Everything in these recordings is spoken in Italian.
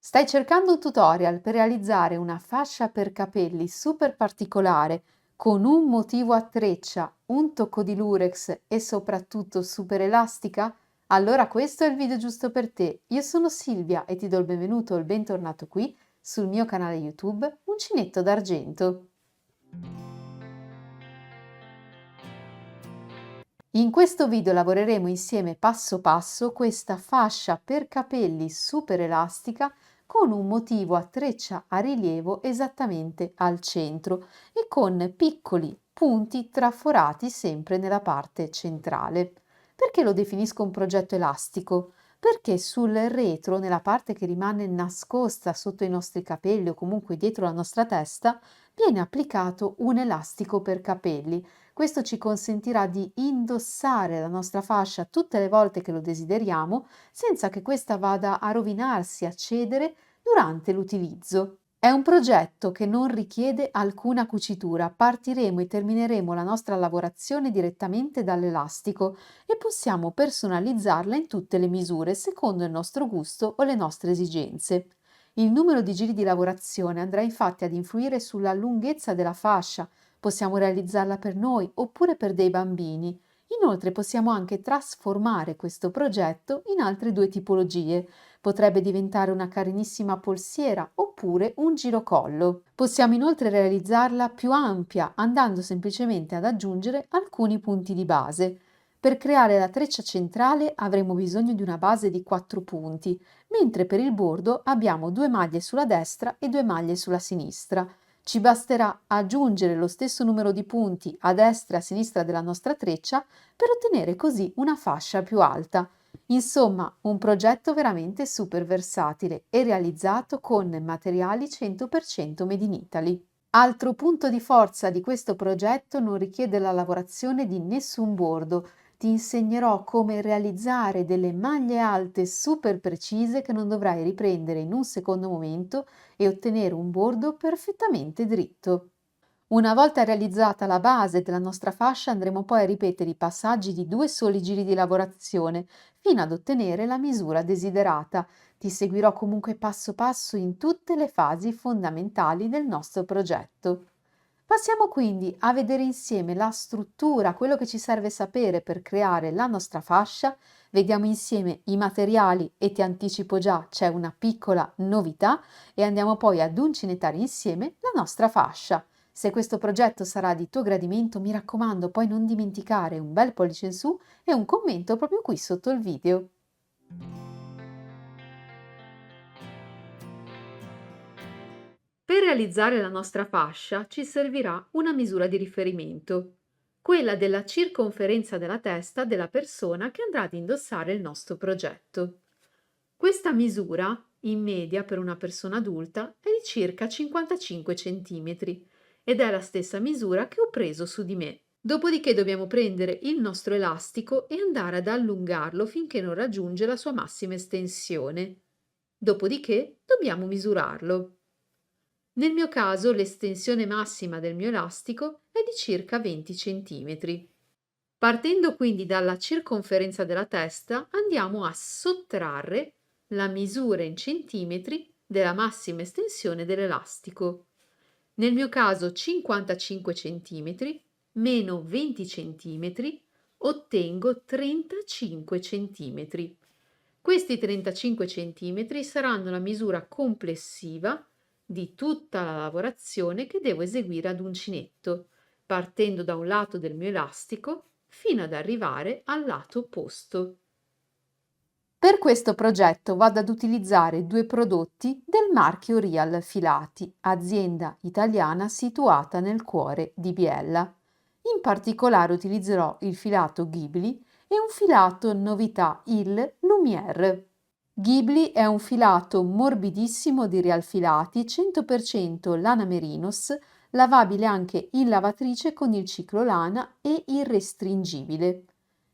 Stai cercando un tutorial per realizzare una fascia per capelli super particolare con un motivo a treccia, un tocco di lurex e soprattutto super elastica? Allora questo è il video giusto per te. Io sono Silvia e ti do il benvenuto o il bentornato qui sul mio canale YouTube Uncinetto d'Argento. In questo video lavoreremo insieme passo passo questa fascia per capelli super elastica con un motivo a treccia a rilievo esattamente al centro e con piccoli punti traforati sempre nella parte centrale. Perché lo definisco un progetto elastico? Perché sul retro, nella parte che rimane nascosta sotto i nostri capelli o comunque dietro la nostra testa, viene applicato un elastico per capelli. Questo ci consentirà di indossare la nostra fascia tutte le volte che lo desideriamo, senza che questa vada a rovinarsi, a cedere durante l'utilizzo. È un progetto che non richiede alcuna cucitura, partiremo e termineremo la nostra lavorazione direttamente dall'elastico e possiamo personalizzarla in tutte le misure, secondo il nostro gusto o le nostre esigenze. Il numero di giri di lavorazione andrà infatti ad influire sulla lunghezza della fascia. Possiamo realizzarla per noi oppure per dei bambini. Inoltre possiamo anche trasformare questo progetto in altre due tipologie. Potrebbe diventare una carinissima polsiera oppure un girocollo. Possiamo inoltre realizzarla più ampia, andando semplicemente ad aggiungere alcuni punti di base. Per creare la treccia centrale avremo bisogno di una base di 4 punti, mentre per il bordo abbiamo 2 maglie sulla destra e 2 maglie sulla sinistra. Ci basterà aggiungere lo stesso numero di punti a destra e a sinistra della nostra treccia per ottenere così una fascia più alta. Insomma, un progetto veramente super versatile e realizzato con materiali 100% made in Italy. Altro punto di forza di questo progetto non richiede la lavorazione di nessun bordo. Ti insegnerò come realizzare delle maglie alte super precise che non dovrai riprendere in un secondo momento e ottenere un bordo perfettamente dritto. Una volta realizzata la base della nostra fascia andremo poi a ripetere i passaggi di 2 soli giri di lavorazione fino ad ottenere la misura desiderata. Ti seguirò comunque passo passo in tutte le fasi fondamentali del nostro progetto. Passiamo quindi a vedere insieme la struttura, quello che ci serve sapere per creare la nostra fascia. Vediamo insieme i materiali e ti anticipo già c'è una piccola novità e andiamo poi ad uncinetare insieme la nostra fascia. Se questo progetto sarà di tuo gradimento, mi raccomando, poi non dimenticare un bel pollice in su e un commento proprio qui sotto il video. Per realizzare la nostra fascia ci servirà una misura di riferimento, quella della circonferenza della testa della persona che andrà ad indossare il nostro progetto. Questa misura, in media per una persona adulta, è di circa 55 cm ed è la stessa misura che ho preso su di me. Dopodiché dobbiamo prendere il nostro elastico e andare ad allungarlo finché non raggiunge la sua massima estensione. Dopodiché dobbiamo misurarlo. Nel mio caso l'estensione massima del mio elastico è di circa 20 cm. Partendo quindi dalla circonferenza della testa, andiamo a sottrarre la misura in centimetri della massima estensione dell'elastico. Nel mio caso 55 cm meno 20 cm ottengo 35 cm. Questi 35 cm saranno la misura complessiva di tutta la lavorazione che devo eseguire ad uncinetto, partendo da un lato del mio elastico fino ad arrivare al lato opposto. Per questo progetto vado ad utilizzare due prodotti del marchio Real Filati, azienda italiana situata nel cuore di Biella. In particolare utilizzerò il filato Ghibli e un filato novità, il Lumière. Ghibli è un filato morbidissimo di Real Filati, 100% lana merinos, lavabile anche in lavatrice con il ciclo lana e irrestringibile.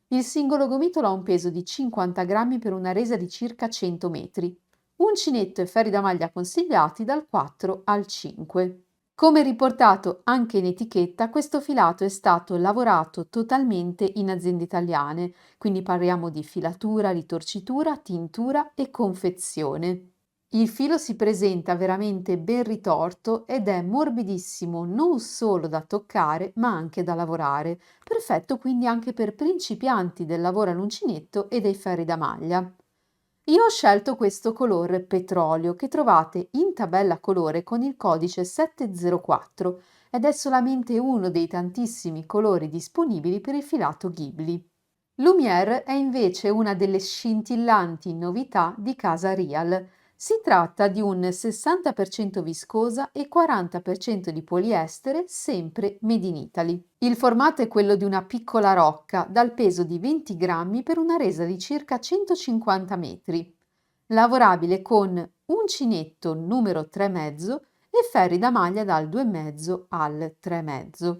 Il singolo gomitolo ha un peso di 50 grammi per una resa di circa 100 metri. Uncinetto e ferri da maglia consigliati dal 4 al 5. Come riportato anche in etichetta, questo filato è stato lavorato totalmente in aziende italiane, quindi parliamo di filatura, ritorcitura, tintura e confezione. Il filo si presenta veramente ben ritorto ed è morbidissimo non solo da toccare ma anche da lavorare, perfetto quindi anche per principianti del lavoro all'uncinetto e dei ferri da maglia. Io ho scelto questo colore petrolio che trovate in tabella colore con il codice 704 ed è solamente uno dei tantissimi colori disponibili per il filato Ghibli. Lumière è invece una delle scintillanti novità di casa Rial. Si tratta di un 60% viscosa e 40% di poliestere, sempre made in Italy. Il formato è quello di una piccola rocca dal peso di 20 grammi per una resa di circa 150 metri. Lavorabile con uncinetto numero 3,5 e ferri da maglia dal 2,5 al 3,5.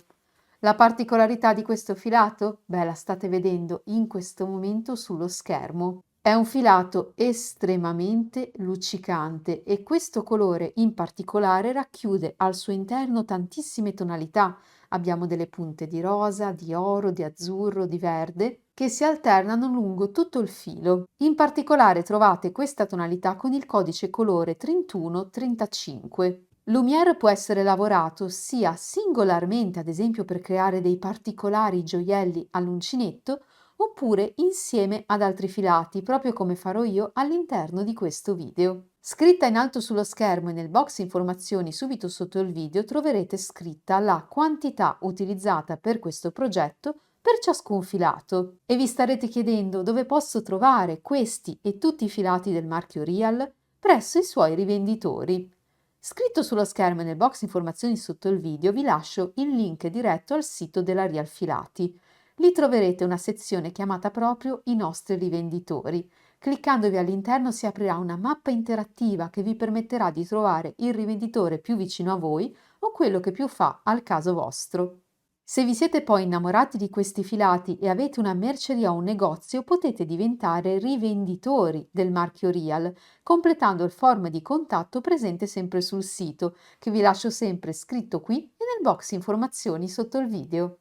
La particolarità di questo filato? Beh, la state vedendo in questo momento sullo schermo. È un filato estremamente luccicante e questo colore in particolare racchiude al suo interno tantissime tonalità. Abbiamo delle punte di rosa, di oro, di azzurro, di verde che si alternano lungo tutto il filo. In particolare trovate questa tonalità con il codice colore 3135. Lumière può essere lavorato sia singolarmente, ad esempio per creare dei particolari gioielli all'uncinetto, oppure insieme ad altri filati, proprio come farò io all'interno di questo video. Scritta in alto sullo schermo e nel box informazioni subito sotto il video troverete scritta la quantità utilizzata per questo progetto per ciascun filato. E vi starete chiedendo dove posso trovare questi e tutti i filati del marchio Rial? Presso i suoi rivenditori. Scritto sullo schermo e nel box informazioni sotto il video vi lascio il link diretto al sito della Rial Filati. Lì troverete una sezione chiamata proprio I nostri rivenditori. Cliccandovi all'interno si aprirà una mappa interattiva che vi permetterà di trovare il rivenditore più vicino a voi o quello che più fa al caso vostro. Se vi siete poi innamorati di questi filati e avete una merceria o un negozio, potete diventare rivenditori del marchio Rial, completando il form di contatto presente sempre sul sito, che vi lascio sempre scritto qui e nel box informazioni sotto il video.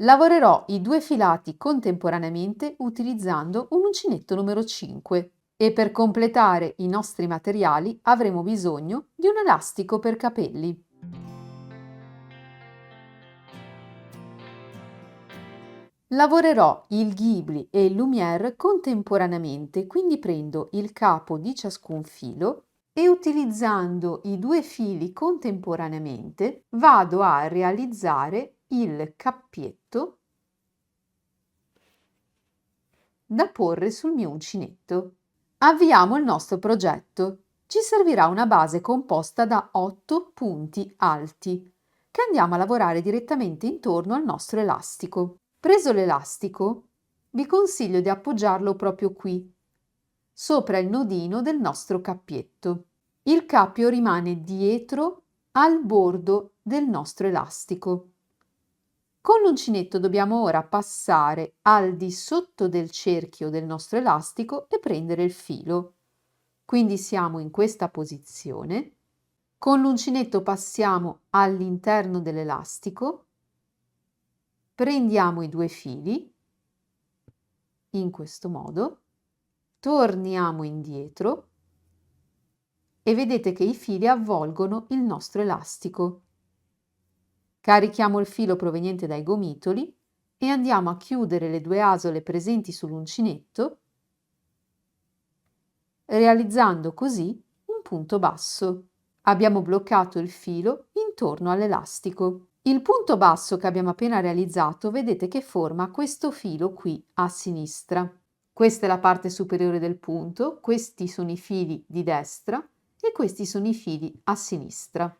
Lavorerò i due filati contemporaneamente utilizzando un uncinetto numero 5 e per completare i nostri materiali avremo bisogno di un elastico per capelli. Lavorerò il Ghibli e il Lumière contemporaneamente, quindi prendo il capo di ciascun filo e utilizzando i due fili contemporaneamente vado a realizzare il cappietto da porre sul mio uncinetto. Avviamo il nostro progetto. Ci servirà una base composta da 8 punti alti che andiamo a lavorare direttamente intorno al nostro elastico. Preso l'elastico, vi consiglio di appoggiarlo proprio qui, sopra il nodino del nostro cappietto. Il cappio rimane dietro al bordo del nostro elastico. Con l'uncinetto dobbiamo ora passare al di sotto del cerchio del nostro elastico e prendere il filo. Quindi siamo in questa posizione. Con l'uncinetto passiamo all'interno dell'elastico, prendiamo i due fili in questo modo, torniamo indietro e vedete che i fili avvolgono il nostro elastico. Carichiamo il filo proveniente dai gomitoli e andiamo a chiudere le due asole presenti sull'uncinetto, realizzando così un punto basso. Abbiamo bloccato il filo intorno all'elastico. Il punto basso che abbiamo appena realizzato vedete che forma questo filo qui a sinistra. Questa è la parte superiore del punto, questi sono i fili di destra e questi sono i fili a sinistra.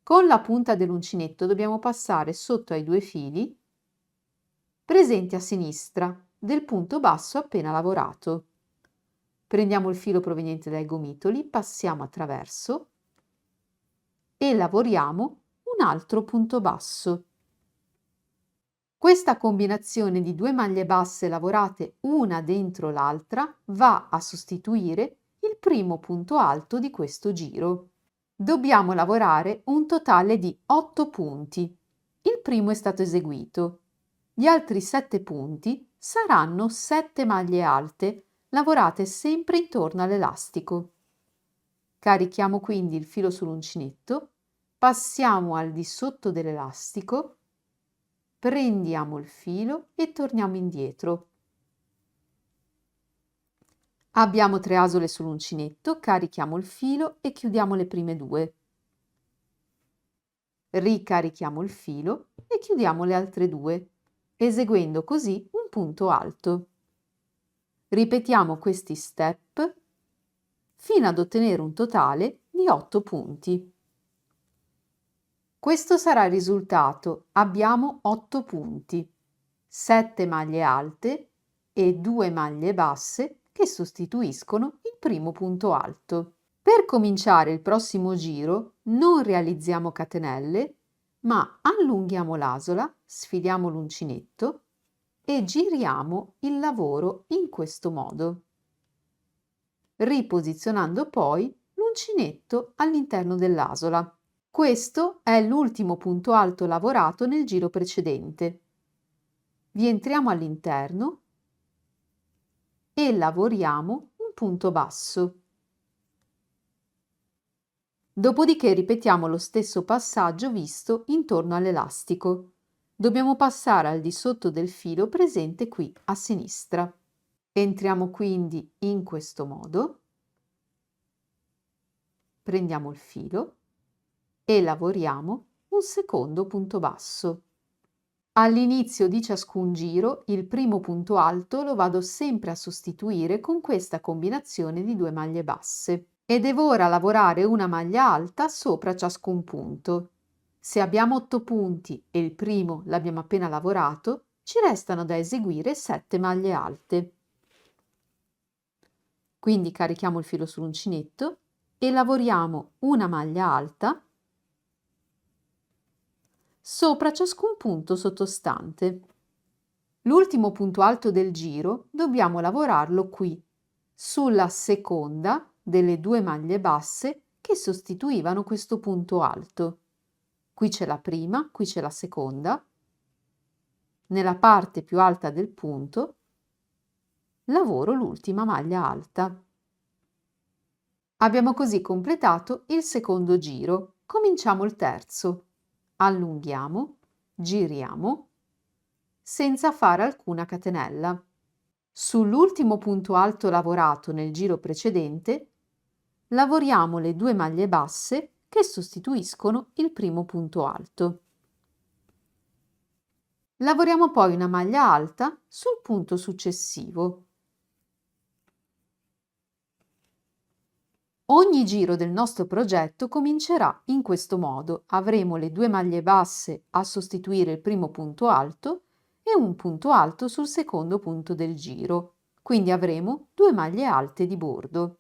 Con la punta dell'uncinetto dobbiamo passare sotto ai due fili presenti a sinistra del punto basso appena lavorato. Prendiamo il filo proveniente dai gomitoli, passiamo attraverso e lavoriamo un altro punto basso. Questa combinazione di due maglie basse lavorate una dentro l'altra va a sostituire il primo punto alto di questo giro. Dobbiamo lavorare un totale di 8 punti. Il primo è stato eseguito. Gli altri 7 punti saranno 7 maglie alte lavorate sempre intorno all'elastico. Carichiamo quindi il filo sull'uncinetto, passiamo al di sotto dell'elastico, prendiamo il filo e torniamo indietro. Abbiamo 3 asole sull'uncinetto, carichiamo il filo e chiudiamo le prime 2. Ricarichiamo il filo e chiudiamo le altre 2, eseguendo così un punto alto. Ripetiamo questi step fino ad ottenere un totale di 8 punti. Questo sarà il risultato. Abbiamo 8 punti, 7 maglie alte e 2 maglie basse che sostituiscono il primo punto alto. Per cominciare il prossimo giro non realizziamo catenelle, ma allunghiamo l'asola, sfiliamo l'uncinetto e giriamo il lavoro in questo modo, riposizionando poi l'uncinetto all'interno dell'asola. Questo è l'ultimo punto alto lavorato nel giro precedente. Vi entriamo all'interno e lavoriamo un punto basso. Dopodiché ripetiamo lo stesso passaggio visto intorno all'elastico. Dobbiamo passare al di sotto del filo presente qui a sinistra. Entriamo quindi in questo modo, prendiamo il filo e lavoriamo un secondo punto basso. All'inizio di ciascun giro il primo punto alto lo vado sempre a sostituire con questa combinazione di 2 maglie basse e devo ora lavorare una maglia alta sopra ciascun punto. Se abbiamo 8 punti e il primo l'abbiamo appena lavorato, ci restano da eseguire 7 maglie alte. Quindi carichiamo il filo sull'uncinetto e lavoriamo una maglia alta sopra ciascun punto sottostante. L'ultimo punto alto del giro dobbiamo lavorarlo qui, sulla seconda delle 2 maglie basse che sostituivano questo punto alto. Qui c'è la prima, qui c'è la seconda. Nella parte più alta del punto lavoro l'ultima maglia alta. Abbiamo così completato il secondo giro. Cominciamo il terzo. Allunghiamo, giriamo, senza fare alcuna catenella. Sull'ultimo punto alto lavorato nel giro precedente, lavoriamo le 2 maglie basse che sostituiscono il primo punto alto. Lavoriamo poi una maglia alta sul punto successivo. Ogni giro del nostro progetto comincerà in questo modo. Avremo le 2 maglie basse a sostituire il primo punto alto e un punto alto sul secondo punto del giro. Quindi avremo 2 maglie alte di bordo.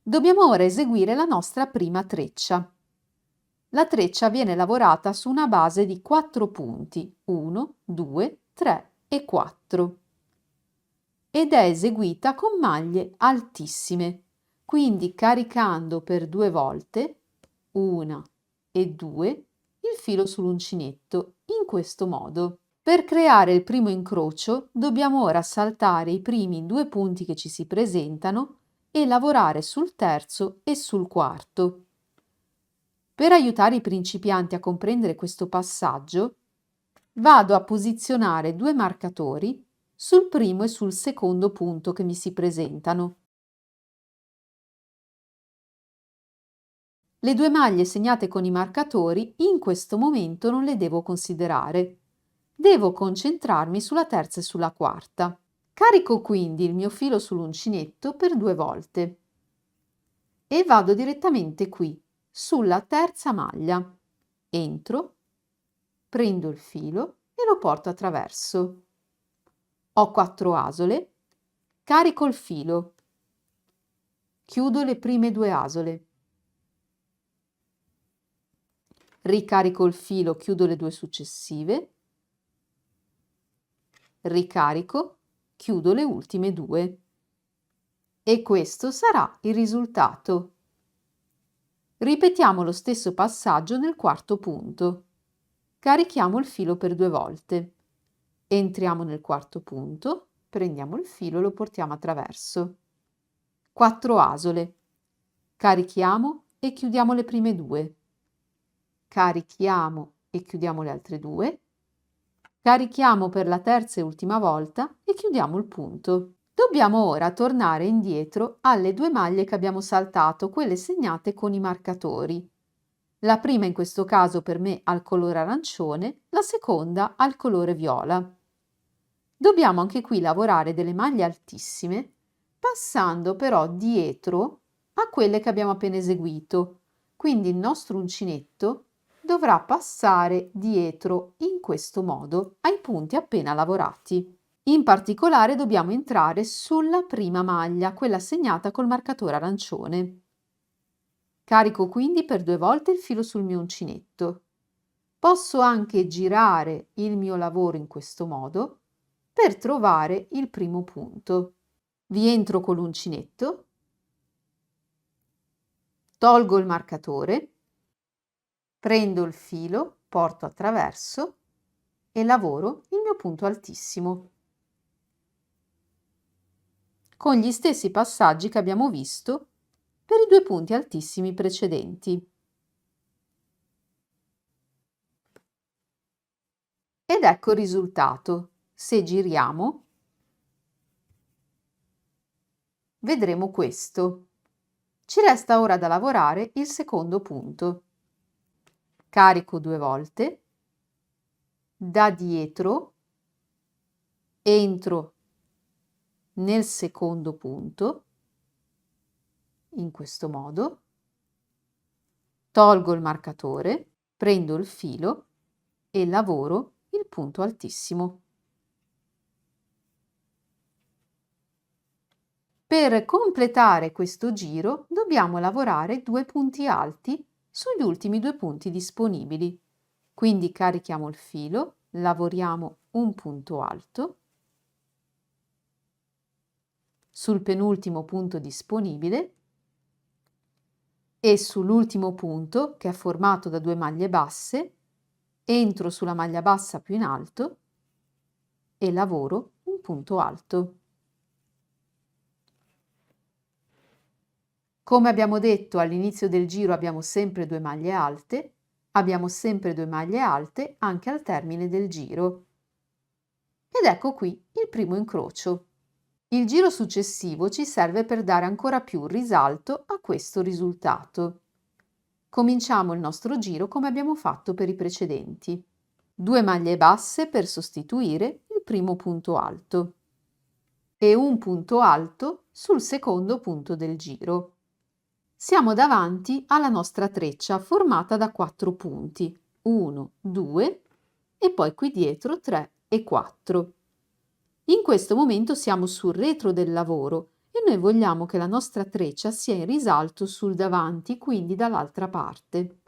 Dobbiamo ora eseguire la nostra prima treccia. La treccia viene lavorata su una base di 4 punti, 1, 2, 3 e 4, ed è eseguita con maglie altissime. Quindi caricando per 2 volte, 1 e 2, il filo sull'uncinetto, in questo modo. Per creare il primo incrocio dobbiamo ora saltare i primi 2 punti che ci si presentano e lavorare sul terzo e sul quarto. Per aiutare i principianti a comprendere questo passaggio, vado a posizionare 2 marcatori sul primo e sul secondo punto che mi si presentano. Le 2 maglie segnate con i marcatori in questo momento non le devo considerare. Devo concentrarmi sulla terza e sulla quarta. Carico quindi il mio filo sull'uncinetto per 2 volte e vado direttamente qui, sulla terza maglia. Entro, prendo il filo e lo porto attraverso. Ho 4 asole, carico il filo, chiudo le prime 2 asole. Ricarico il filo, chiudo le 2 successive, ricarico, chiudo le ultime 2. E questo sarà il risultato. Ripetiamo lo stesso passaggio nel quarto punto. Carichiamo il filo per 2 volte. Entriamo nel quarto punto, prendiamo il filo e lo portiamo attraverso. 4 asole. Carichiamo e chiudiamo le prime 2. Carichiamo e chiudiamo le altre 2. Carichiamo per la terza e ultima volta e chiudiamo il punto. Dobbiamo ora tornare indietro alle 2 maglie che abbiamo saltato, quelle segnate con i marcatori. La prima in questo caso per me al colore arancione, la seconda al colore viola. Dobbiamo anche qui lavorare delle maglie altissime, passando però dietro a quelle che abbiamo appena eseguito. Quindi il nostro uncinetto dovrà passare dietro in questo modo ai punti appena lavorati. In particolare dobbiamo entrare sulla prima maglia, quella segnata col marcatore arancione. Carico quindi per 2 volte il filo sul mio uncinetto. Posso anche girare il mio lavoro in questo modo per trovare il primo punto. Vi entro con l'uncinetto, tolgo il marcatore, prendo il filo, porto attraverso e lavoro il mio punto altissimo. Con gli stessi passaggi che abbiamo visto per i 2 punti altissimi precedenti. Ed ecco il risultato. Se giriamo, vedremo questo. Ci resta ora da lavorare il secondo punto. Carico 2 volte, da dietro entro nel secondo punto, in questo modo, tolgo il marcatore, prendo il filo e lavoro il punto altissimo. Per completare questo giro dobbiamo lavorare 2 punti alti sugli ultimi 2 punti disponibili. Quindi carichiamo il filo, lavoriamo un punto alto sul penultimo punto disponibile e sull'ultimo punto, che è formato da 2 maglie basse, entro sulla maglia bassa più in alto e lavoro un punto alto. Come abbiamo detto all'inizio del giro abbiamo sempre 2 maglie alte, abbiamo sempre 2 maglie alte anche al termine del giro. Ed ecco qui il primo incrocio. Il giro successivo ci serve per dare ancora più risalto a questo risultato. Cominciamo il nostro giro come abbiamo fatto per i precedenti. 2 maglie basse per sostituire il primo punto alto e un punto alto sul secondo punto del giro. Siamo davanti alla nostra treccia formata da 4 punti, 1, 2 e poi qui dietro 3 e 4. In questo momento siamo sul retro del lavoro e noi vogliamo che la nostra treccia sia in risalto sul davanti, quindi dall'altra parte.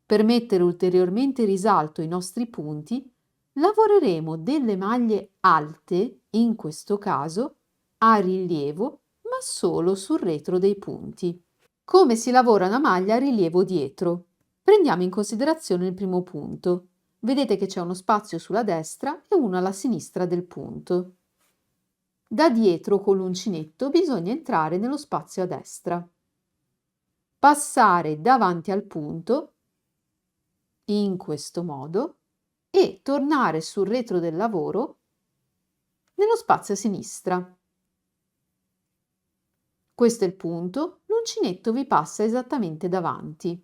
Per mettere ulteriormente in risalto i nostri punti, lavoreremo delle maglie alte, in questo caso, a rilievo, ma solo sul retro dei punti. Come si lavora una maglia a rilievo dietro? Prendiamo in considerazione il primo punto. Vedete che c'è uno spazio sulla destra e uno alla sinistra del punto. Da dietro con l'uncinetto bisogna entrare nello spazio a destra. Passare davanti al punto, in questo modo, e tornare sul retro del lavoro nello spazio a sinistra. Questo è il punto, l'uncinetto vi passa esattamente davanti.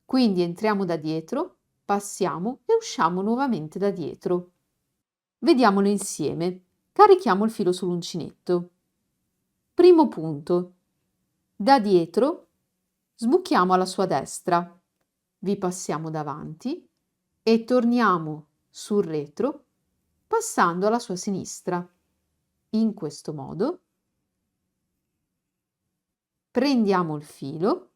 Quindi entriamo da dietro, passiamo e usciamo nuovamente da dietro. Vediamolo insieme. Carichiamo il filo sull'uncinetto. Primo punto. Da dietro sbuchiamo alla sua destra. Vi passiamo davanti e torniamo sul retro passando alla sua sinistra. In questo modo prendiamo il filo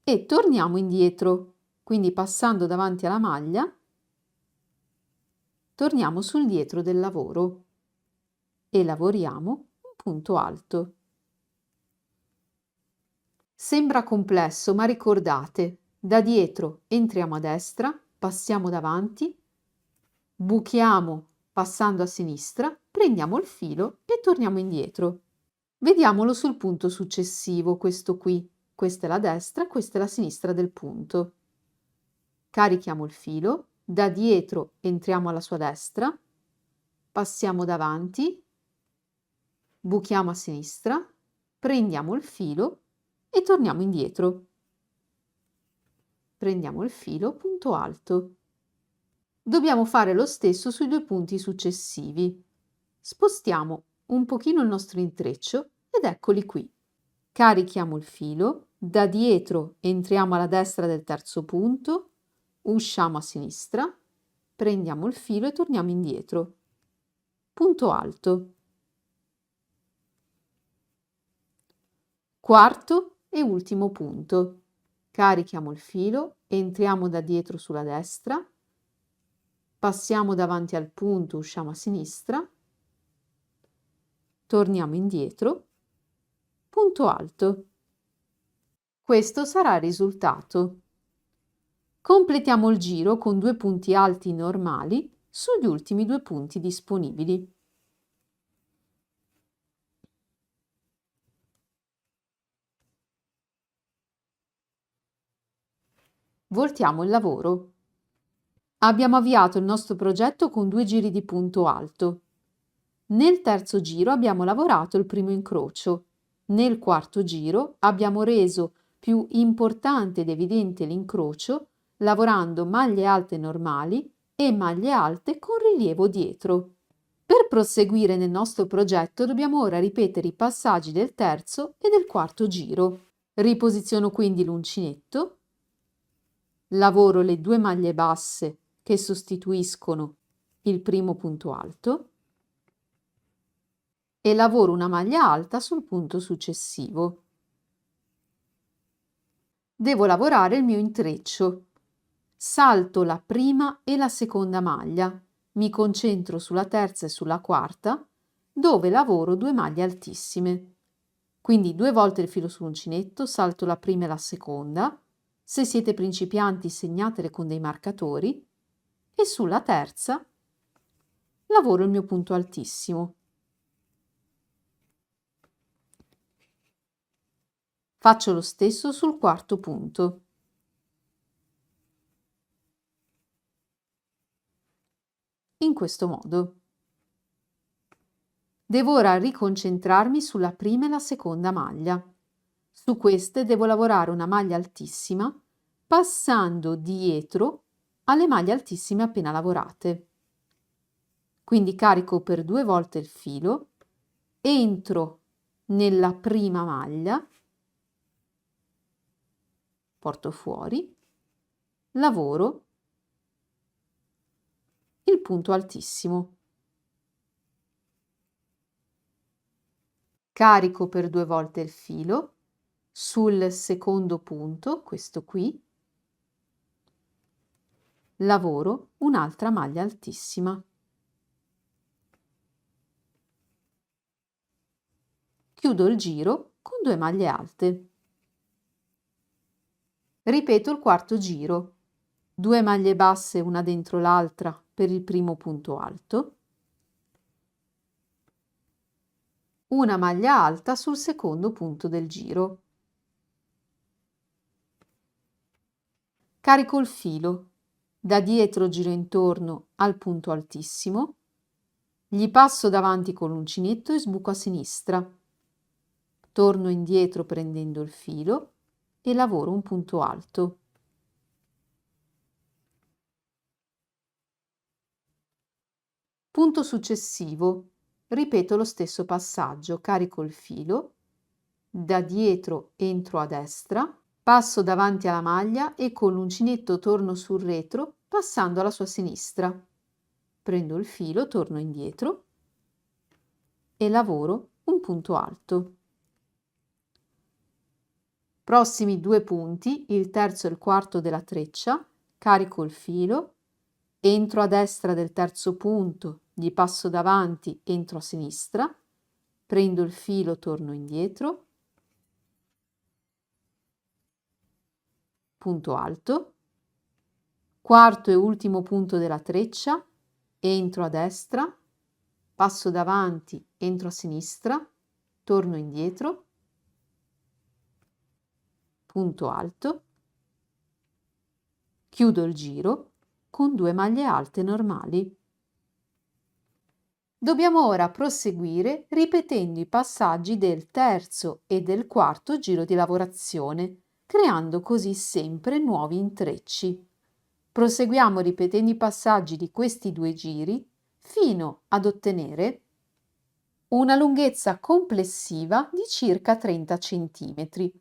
e torniamo indietro, quindi passando davanti alla maglia, torniamo sul dietro del lavoro e lavoriamo un punto alto. Sembra complesso, ma ricordate, da dietro entriamo a destra, passiamo davanti, buchiamo passando a sinistra, prendiamo il filo e torniamo indietro. Vediamolo sul punto successivo, questo qui. Questa è la destra, questa è la sinistra del punto. Carichiamo il filo, da dietro entriamo alla sua destra, passiamo davanti, buchiamo a sinistra, prendiamo il filo e torniamo indietro. Prendiamo il filo, punto alto. Dobbiamo fare lo stesso sui due punti successivi. Spostiamo un pochino il nostro intreccio ed eccoli qui. Carichiamo il filo, da dietro entriamo alla destra del terzo punto, usciamo a sinistra, prendiamo il filo e torniamo indietro. Punto alto. Quarto e ultimo punto. Carichiamo il filo, entriamo da dietro sulla destra, passiamo davanti al punto, usciamo a sinistra, torniamo indietro, punto alto. Questo sarà il risultato. Completiamo il giro con due punti alti normali sugli ultimi due punti disponibili. Voltiamo il lavoro. Abbiamo avviato il nostro progetto con due giri di punto alto. Nel terzo giro abbiamo lavorato il primo incrocio. Nel quarto giro abbiamo reso più importante ed evidente l'incrocio lavorando maglie alte normali e maglie alte con rilievo dietro. Per proseguire nel nostro progetto dobbiamo ora ripetere i passaggi del terzo e del quarto giro. Riposiziono quindi l'uncinetto, lavoro le due maglie basse che sostituiscono il primo punto alto e lavoro una maglia alta sul punto successivo. Devo lavorare il mio intreccio. Salto la prima e la seconda maglia, mi concentro sulla terza e sulla quarta, dove lavoro due maglie altissime. Quindi due volte il filo sull'uncinetto, salto la prima e la seconda, se siete principianti segnatele con dei marcatori, e sulla terza lavoro il mio punto altissimo. Faccio lo stesso sul quarto punto. In questo modo. Devo ora riconcentrarmi sulla prima e la seconda maglia. Su queste devo lavorare una maglia altissima, passando dietro alle maglie altissime appena lavorate. Quindi carico per due volte il filo, entro nella prima maglia, porto fuori, lavoro il punto altissimo. Carico per due volte il filo sul secondo punto, questo qui, lavoro un'altra maglia altissima. Chiudo il giro con due maglie alte. Ripeto il quarto giro, due maglie basse una dentro l'altra per il primo punto alto, una maglia alta sul secondo punto del giro. Carico il filo, da dietro giro intorno al punto altissimo, gli passo davanti con l'uncinetto e sbuco a sinistra. Torno indietro prendendo il filo e lavoro un punto alto. Punto successivo. Ripeto lo stesso passaggio, carico il filo, da dietro entro a destra, passo davanti alla maglia e con l'uncinetto torno sul retro passando alla sua sinistra. Prendo il filo, torno indietro e lavoro un punto alto. Prossimi due punti, il terzo e il quarto della treccia, carico il filo, entro a destra del terzo punto, gli passo davanti, entro a sinistra, prendo il filo, torno indietro, punto alto, quarto e ultimo punto della treccia, entro a destra, passo davanti, entro a sinistra, torno indietro, punto alto, chiudo il giro con 2 maglie alte normali. Dobbiamo ora proseguire ripetendo i passaggi del terzo e del quarto giro di lavorazione, creando così sempre nuovi intrecci. Proseguiamo ripetendo i passaggi di questi 2 giri fino ad ottenere una lunghezza complessiva di circa 30 cm.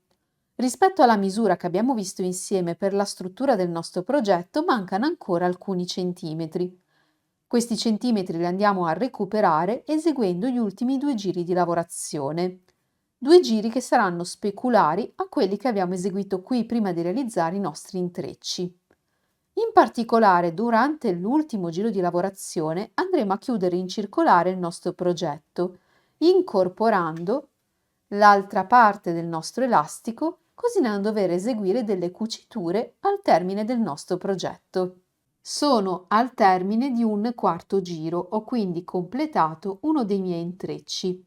Rispetto alla misura che abbiamo visto insieme per la struttura del nostro progetto, mancano ancora alcuni centimetri. Questi centimetri li andiamo a recuperare eseguendo gli ultimi 2 giri di lavorazione. 2 giri che saranno speculari a quelli che abbiamo eseguito qui prima di realizzare i nostri intrecci. In particolare, durante l'ultimo giro di lavorazione andremo a chiudere in circolare il nostro progetto, incorporando l'altra parte del nostro elastico, così da non dover eseguire delle cuciture al termine del nostro progetto. Sono al termine di un quarto giro, ho quindi completato uno dei miei intrecci.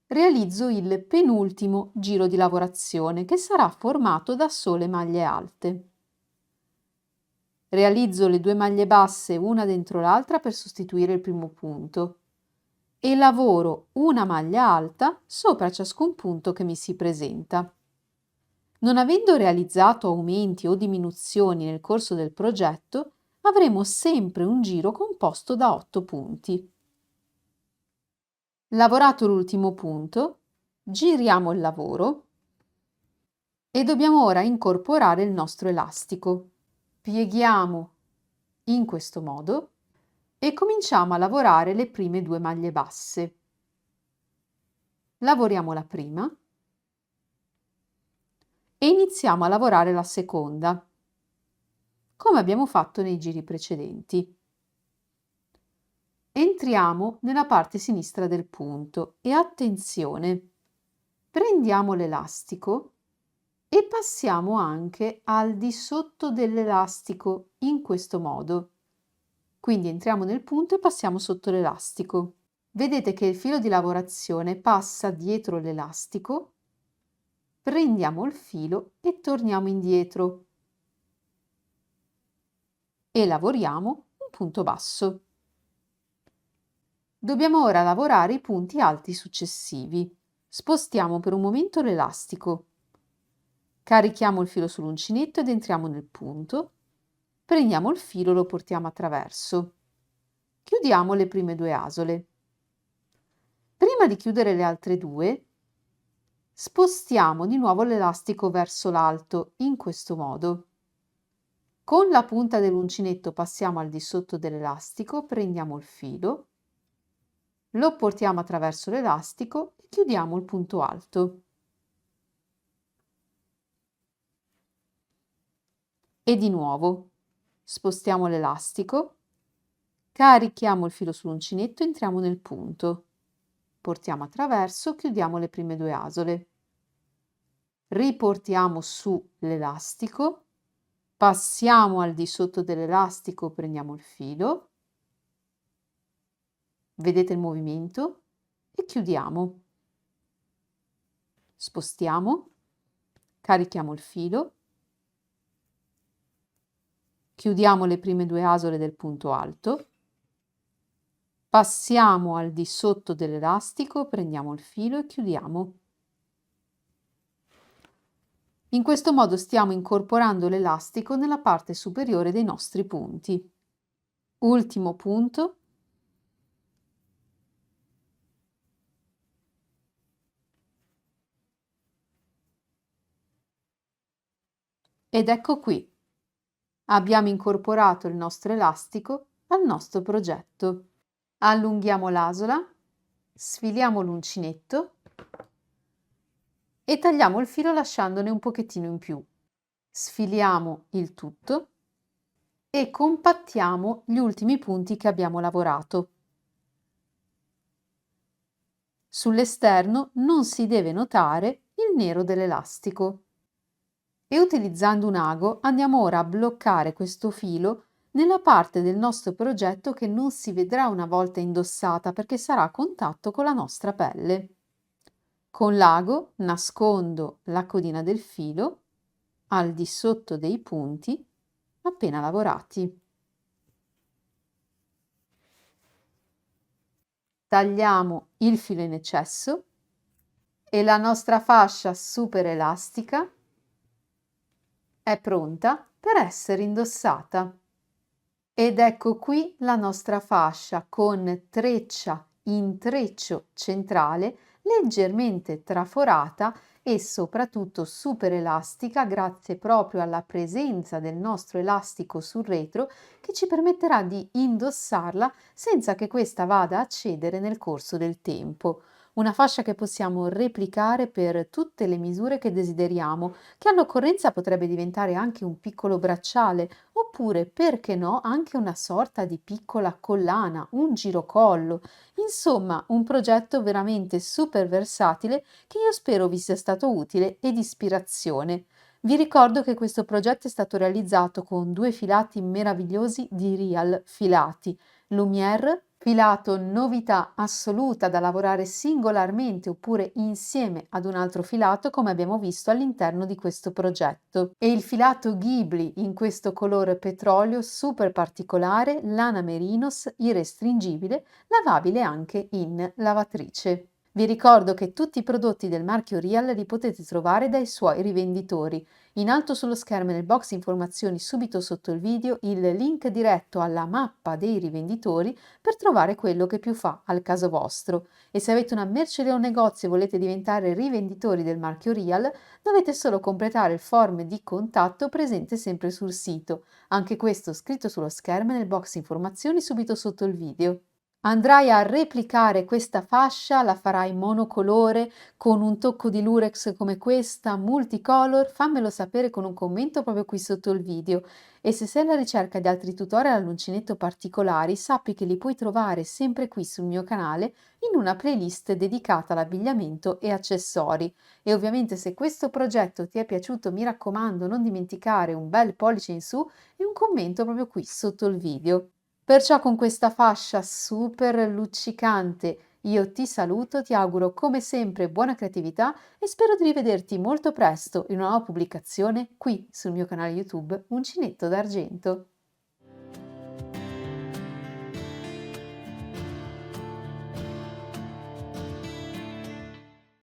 Realizzo il penultimo giro di lavorazione che sarà formato da sole maglie alte. Realizzo le 2 maglie basse una dentro l'altra per sostituire il primo punto e lavoro una maglia alta sopra ciascun punto che mi si presenta. Non avendo realizzato aumenti o diminuzioni nel corso del progetto, avremo sempre un giro composto da 8 punti. Lavorato l'ultimo punto, giriamo il lavoro e dobbiamo ora incorporare il nostro elastico. Pieghiamo in questo modo e cominciamo a lavorare le prime 2 maglie basse. Lavoriamo la prima e iniziamo a lavorare la seconda, come abbiamo fatto nei giri precedenti. Entriamo nella parte sinistra del punto e attenzione, prendiamo l'elastico e passiamo anche al di sotto dell'elastico in questo modo. Quindi entriamo nel punto e passiamo sotto l'elastico. Vedete che il filo di lavorazione passa dietro l'elastico, prendiamo il filo e torniamo indietro e lavoriamo un punto basso. Dobbiamo ora lavorare i punti alti successivi. Spostiamo per un momento l'elastico, carichiamo il filo sull'uncinetto ed entriamo nel punto, prendiamo il filo e lo portiamo attraverso. Chiudiamo le prime 2 asole. Prima di chiudere le altre 2, spostiamo di nuovo l'elastico verso l'alto in questo modo. Con la punta dell'uncinetto passiamo al di sotto dell'elastico, prendiamo il filo, lo portiamo attraverso l'elastico e chiudiamo il punto alto. E di nuovo spostiamo l'elastico, carichiamo il filo sull'uncinetto e entriamo nel punto. Portiamo attraverso, chiudiamo le prime 2 asole. Riportiamo su l'elastico, passiamo al di sotto dell'elastico, prendiamo il filo, vedete il movimento, e chiudiamo. Spostiamo, carichiamo il filo, chiudiamo le prime 2 asole del punto alto, passiamo al di sotto dell'elastico, prendiamo il filo e chiudiamo. In questo modo stiamo incorporando l'elastico nella parte superiore dei nostri punti. Ultimo punto. Ed ecco qui. Abbiamo incorporato il nostro elastico al nostro progetto. Allunghiamo l'asola, sfiliamo l'uncinetto e tagliamo il filo lasciandone un pochettino in più. Sfiliamo il tutto e compattiamo gli ultimi punti che abbiamo lavorato. Sull'esterno non si deve notare il nero dell'elastico. E utilizzando un ago andiamo ora a bloccare questo filo nella parte del nostro progetto che non si vedrà una volta indossata perché sarà a contatto con la nostra pelle. Con l'ago nascondo la codina del filo al di sotto dei punti appena lavorati. Tagliamo il filo in eccesso e la nostra fascia super elastica è pronta per essere indossata. Ed ecco qui la nostra fascia con treccia intreccio centrale leggermente traforata e soprattutto super elastica grazie proprio alla presenza del nostro elastico sul retro che ci permetterà di indossarla senza che questa vada a cedere nel corso del tempo. Una fascia che possiamo replicare per tutte le misure che desideriamo, che all'occorrenza potrebbe diventare anche un piccolo bracciale oppure, perché no, anche una sorta di piccola collana, un girocollo. Insomma, un progetto veramente super versatile che io spero vi sia stato utile e di ispirazione. Vi ricordo che questo progetto è stato realizzato con due filati meravigliosi di Real Filati, Lumière, filato novità assoluta da lavorare singolarmente oppure insieme ad un altro filato come abbiamo visto all'interno di questo progetto, e il filato Ghibli in questo colore petrolio super particolare, lana merinos, irrestringibile, lavabile anche in lavatrice. Vi ricordo che tutti i prodotti del marchio Real li potete trovare dai suoi rivenditori. In alto sullo schermo e nel box informazioni subito sotto il video il link diretto alla mappa dei rivenditori per trovare quello che più fa al caso vostro. E se avete una merceria o un negozio e volete diventare rivenditori del marchio Real, dovete solo completare il form di contatto presente sempre sul sito. Anche questo scritto sullo schermo e nel box informazioni subito sotto il video. Andrai a replicare questa fascia, la farai monocolore con un tocco di lurex come questa, multicolor, fammelo sapere con un commento proprio qui sotto il video. E se sei alla ricerca di altri tutorial all'uncinetto particolari, sappi che li puoi trovare sempre qui sul mio canale in una playlist dedicata all'abbigliamento e accessori. E ovviamente se questo progetto ti è piaciuto, mi raccomando, non dimenticare un bel pollice in su e un commento proprio qui sotto il video. Perciò con questa fascia super luccicante io ti saluto, ti auguro come sempre buona creatività e spero di rivederti molto presto in una nuova pubblicazione qui sul mio canale YouTube Uncinetto d'Argento.